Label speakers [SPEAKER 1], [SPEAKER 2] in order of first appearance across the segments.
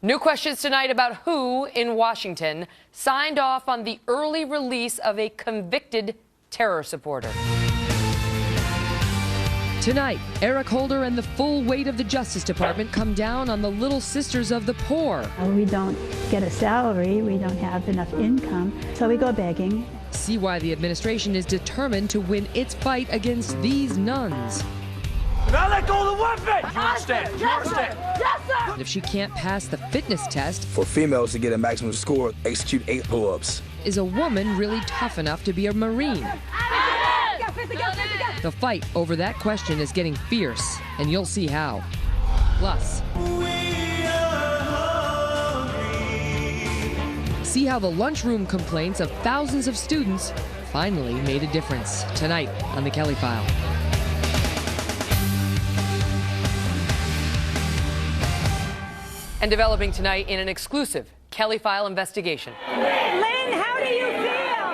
[SPEAKER 1] New questions tonight about who in Washington signed off on the early release of a convicted terror supporter. Tonight, Eric Holder and the full weight of the Justice Department come down on the Little Sisters of the Poor.
[SPEAKER 2] We don't get a salary, we don't have enough income, so we go begging.
[SPEAKER 1] See why the administration is determined to win its fight against these nuns.
[SPEAKER 3] Now let go of the weapon! You understand? You understand?
[SPEAKER 1] Yes, sir! And if she can't pass the fitness test,
[SPEAKER 4] for females to get a maximum score, execute 8 pull-ups.
[SPEAKER 1] Is a woman really tough enough to be a Marine? The fight over that question is getting fierce, and you'll see how. Plus, see how the lunchroom complaints of thousands of students finally made a difference. Tonight on The Kelly File. And developing tonight in an exclusive Kelly File investigation.
[SPEAKER 5] Lynn, how do you feel?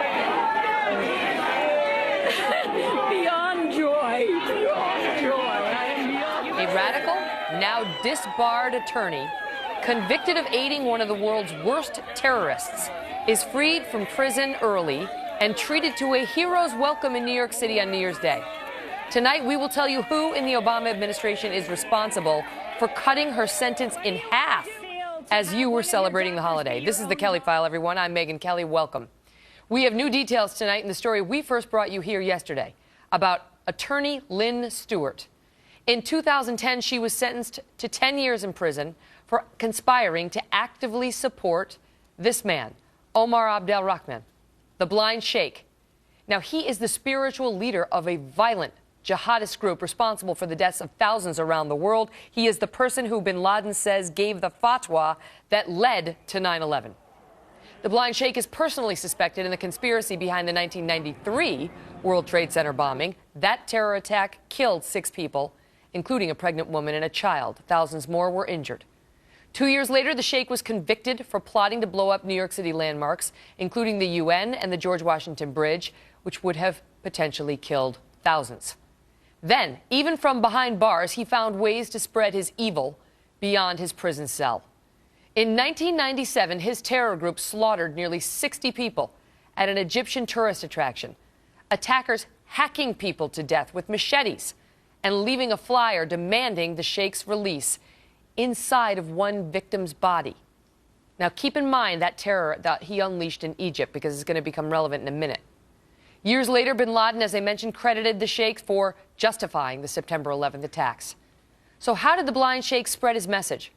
[SPEAKER 5] Beyond joy. Beyond joy. I am beyond joy.
[SPEAKER 1] A radical, now disbarred attorney, convicted of aiding one of the world's worst terrorists, is freed from prison early and treated to a hero's welcome in New York City on New Year's Day. Tonight, we will tell you who in the Obama administration is responsible for cutting her sentence in half as you were celebrating the holiday. This is the Kelly File, everyone. I'm Megyn Kelly. Welcome. We have new details tonight in the story we first brought you here yesterday about attorney Lynn Stewart. In 2010, she was sentenced to 10 years in prison for conspiring to actively support this man, Omar Abdel-Rahman, the blind sheikh. Now, he is the spiritual leader of a violent jihadist group responsible for the deaths of thousands around the world. He is the person who bin Laden says gave the fatwa that led to 9/11. The blind sheikh is personally suspected in the conspiracy behind the 1993 World Trade Center bombing. That terror attack killed 6 people, including a pregnant woman and a child. Thousands more were injured. 2 years later, the sheikh was convicted for plotting to blow up New York City landmarks, including the UN and the George Washington Bridge, which would have potentially killed thousands. Then, even from behind bars, he found ways to spread his evil beyond his prison cell. In 1997, his terror group slaughtered nearly 60 people at an Egyptian tourist attraction, attackers hacking people to death with machetes and leaving a flyer demanding the sheikh's release inside of one victim's body. Now, keep in mind that terror that he unleashed in Egypt, because it's going to become relevant in a minute. Years later, bin Laden, as I mentioned, credited the sheikh for justifying the September 11th attacks. So how did the blind sheikh spread his message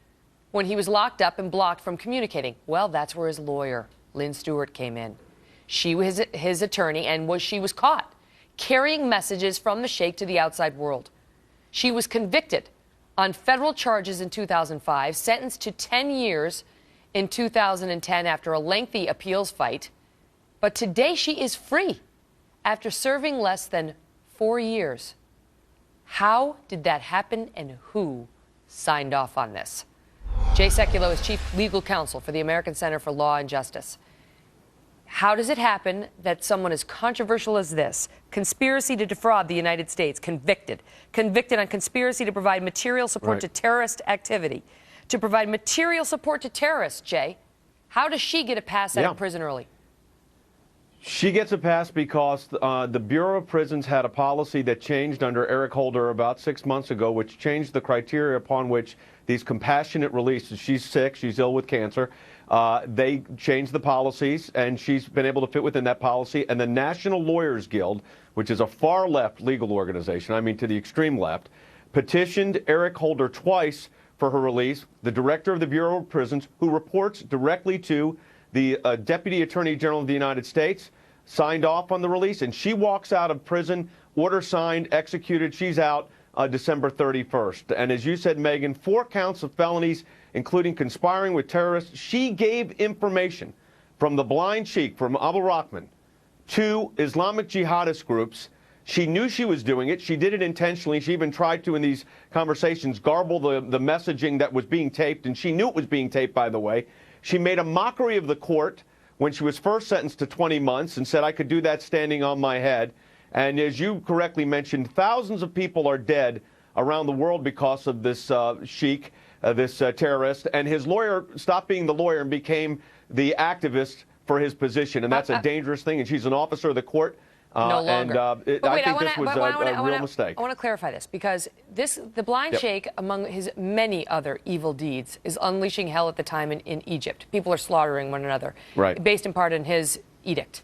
[SPEAKER 1] when he was locked up and blocked from communicating? Well, that's where his lawyer, Lynn Stewart, came in. She was his attorney, and she was caught carrying messages from the sheikh to the outside world. She was convicted on federal charges in 2005, sentenced to 10 years in 2010 after a lengthy appeals fight. But today she is free after serving less than 4 years. How did that happen, and who signed off on this? Jay Sekulow is Chief Legal Counsel for the American Center for Law and Justice. How does it happen that someone as controversial as this, conspiracy to defraud the United States, convicted on conspiracy to provide material support to terrorist activity, to provide material support to terrorists, Jay, how does she get a pass out of prison early?
[SPEAKER 6] She gets a pass because the Bureau of Prisons had a policy that changed under Eric Holder about 6 months ago, which changed the criteria upon which these compassionate releases, she's sick, she's ill with cancer, they changed the policies, and she's been able to fit within that policy. And the National Lawyers Guild, which is a far left legal organization, I mean to the extreme left, petitioned Eric Holder twice for her release. The director of the Bureau of Prisons, who reports directly to the Deputy Attorney General of the United States, signed off on the release, and she walks out of prison, order signed, executed. She's out December 31st. And as you said, Megyn, 4 counts of felonies, including conspiring with terrorists. She gave information from the blind sheikh, from Abdel-Rahman, to Islamic jihadist groups. She knew she was doing it. She did it intentionally. She even tried to, in these conversations, garble the messaging that was being taped, and she knew it was being taped, by the way. She made a mockery of the court when she was first sentenced to 20 months and said, I could do that standing on my head. And as you correctly mentioned, thousands of people are dead around the world because of this sheikh. this terrorist, and his lawyer stopped being the lawyer and became the activist for his position, and that's a dangerous thing, and she's an officer of the court.
[SPEAKER 1] No longer.
[SPEAKER 6] I think this was a real mistake.
[SPEAKER 1] I want to clarify this, because the blind sheikh, among his many other evil deeds, is unleashing hell at the time in Egypt. People are slaughtering one another, based in part on his edict.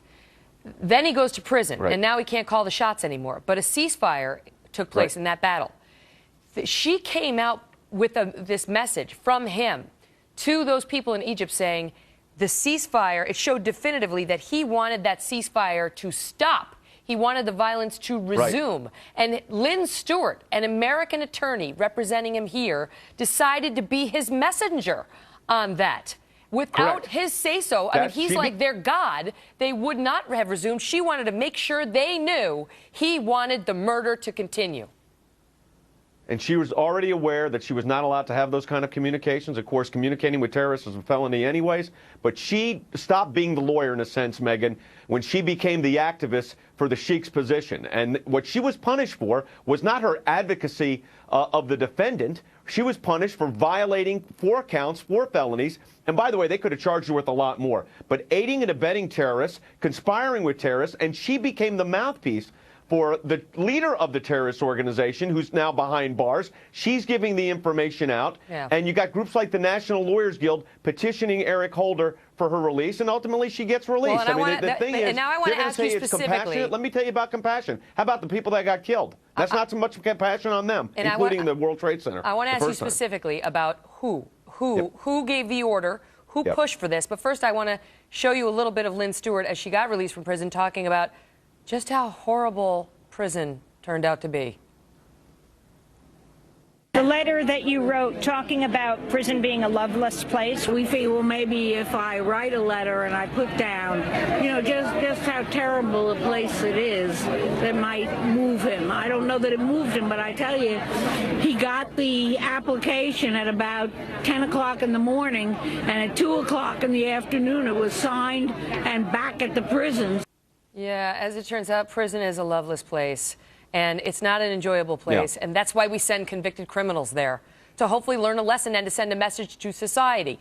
[SPEAKER 1] Then he goes to prison, and now he can't call the shots anymore. But a ceasefire took place in that battle. She came out with this message from him to those people in Egypt saying, the ceasefire, it showed definitively that he wanted that ceasefire to stop. He wanted the violence to resume. And Lynn Stewart, an American attorney representing him here, decided to be his messenger on that. Without his say-so, I mean, he's like their God. They would not have resumed. She wanted to make sure they knew he wanted the murder to continue.
[SPEAKER 6] And she was already aware that she was not allowed to have those kind of communications. Of course, communicating with terrorists is a felony anyways. But she stopped being the lawyer, in a sense, Megyn, when she became the activist for the sheikh's position. And what she was punished for was not her advocacy of the defendant. She was punished for violating 4 counts, 4 felonies. And by the way, they could have charged her with a lot more. But aiding and abetting terrorists, conspiring with terrorists, and she became the mouthpiece for the leader of the terrorist organization, who's now behind bars. She's giving the information out. And you got groups like the National Lawyers Guild petitioning Eric Holder for her release, and ultimately she gets released.
[SPEAKER 1] Well,
[SPEAKER 6] the thing is,
[SPEAKER 1] now I want to ask you specifically.
[SPEAKER 6] Let me tell you about compassion. How about the people that got killed? That's not so much compassion on them, including the World Trade Center.
[SPEAKER 1] I want to ask you specifically about who gave the order, who pushed for this. But first, I want to show you a little bit of Lynn Stewart as she got released from prison, talking about just how horrible prison turned out to be.
[SPEAKER 7] The letter that you wrote talking about prison being a loveless place.
[SPEAKER 5] We feel, well, maybe if I write a letter and I put down, just how terrible a place it is, that might move him. I don't know that it moved him, but I tell you, he got the application at about 10 o'clock in the morning, and at 2 o'clock in the afternoon it was signed and back at the prison.
[SPEAKER 1] Yeah, as it turns out, prison is a loveless place, and it's not an enjoyable place, and that's why we send convicted criminals there, to hopefully learn a lesson and to send a message to society.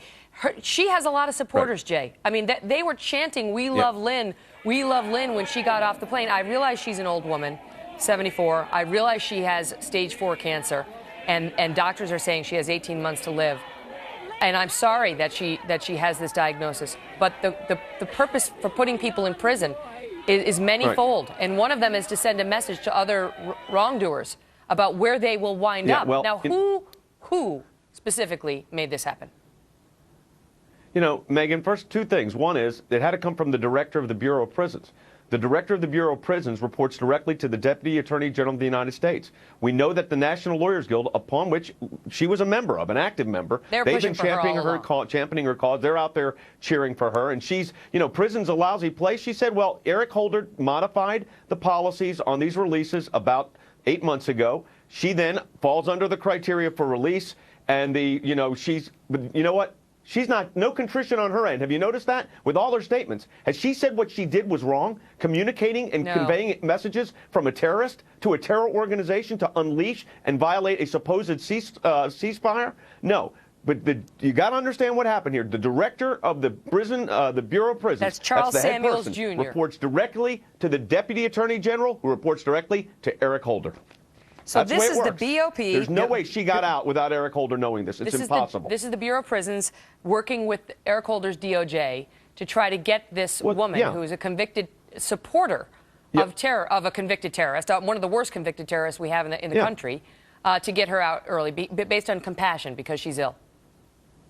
[SPEAKER 1] She has a lot of supporters, Jay. I mean, they were chanting, "We love Lynn, we love Lynn," when she got off the plane. I realize she's an old woman, 74. I realize she has stage 4 cancer, and doctors are saying she has 18 months to live. And I'm sorry that she has this diagnosis. But the purpose for putting people in prison is manyfold, and one of them is to send a message to other wrongdoers about where they will wind up.
[SPEAKER 6] Well,
[SPEAKER 1] now, who specifically made this happen?
[SPEAKER 6] Megyn, first 2 things. One is it had to come from the director of the Bureau of Prisons. The director of the Bureau of Prisons reports directly to the Deputy Attorney General of the United States. We know that the National Lawyers Guild, upon which she was a member of, an active member, they've been championing her cause. They're out there cheering for her. And she's, prison's a lousy place. She said, well, Eric Holder modified the policies on these releases about 8 months ago. She then falls under the criteria for release. And but you know what? She's no contrition on her end. Have you noticed that? With all her statements. Has she said what she did was wrong? Communicating and conveying messages from a terrorist to a terror organization to unleash and violate a supposed ceasefire? No. But you got to understand what happened here. The director of the prison, the Bureau of Prisons,
[SPEAKER 1] that's Charles
[SPEAKER 6] the head
[SPEAKER 1] Samuels
[SPEAKER 6] person,
[SPEAKER 1] Jr.,
[SPEAKER 6] reports directly to the Deputy Attorney General, who reports directly to Eric Holder.
[SPEAKER 1] So
[SPEAKER 6] that's
[SPEAKER 1] this
[SPEAKER 6] the way it
[SPEAKER 1] is the BOP.
[SPEAKER 6] There's no way she got out without Eric Holder knowing this. It's impossible.
[SPEAKER 1] This is the Bureau of Prisons working with Eric Holder's DOJ to try to get this woman who is a convicted supporter of terror, of a convicted terrorist, one of the worst convicted terrorists we have in the country, to get her out early, based on compassion because she's ill.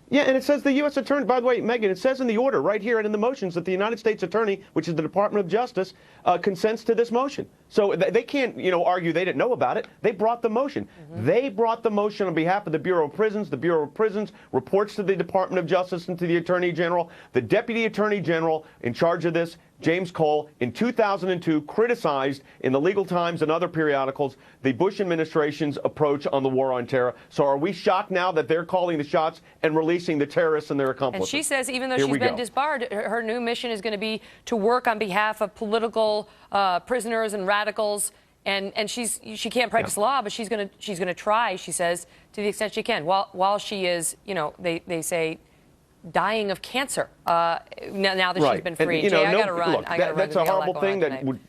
[SPEAKER 6] Yeah, and it says the U.S. Attorney, by the way, Megyn, it says in the order right here and in the motions that the United States Attorney, which is the Department of Justice, consents to this motion. So they can't, argue they didn't know about it. They brought the motion. They brought the motion on behalf of the Bureau of Prisons. The Bureau of Prisons reports to the Department of Justice and to the Attorney General. The Deputy Attorney General in charge of this, James Cole, in 2002, criticized in the Legal Times and other periodicals the Bush administration's approach on the war on terror. So are we shocked now that they're calling the shots and releasing the terrorists and their accomplices?
[SPEAKER 1] And she says even though she's been disbarred, her new mission is going to be to work on behalf of political prisoners and radicals And she can't practice law, but she's gonna try. She says, to the extent she can, while she is, they say, dying of cancer. Now that she's been free, Jay, I gotta run.
[SPEAKER 6] Look,
[SPEAKER 1] I gotta run.
[SPEAKER 6] that's a horrible thing that would.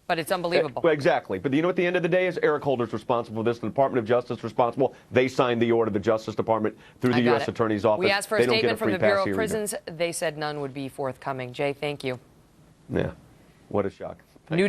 [SPEAKER 1] But it's unbelievable.
[SPEAKER 6] Exactly. But at the end of the day, is Eric Holder's responsible for this. The Department of Justice responsible. They signed the order. The Justice Department through the U.S. Attorney's Office.
[SPEAKER 1] We asked for a statement from the Bureau of Prisons.
[SPEAKER 6] Either.
[SPEAKER 1] They said none would be forthcoming. Jay, thank you.
[SPEAKER 6] Yeah. What a shock.
[SPEAKER 1] New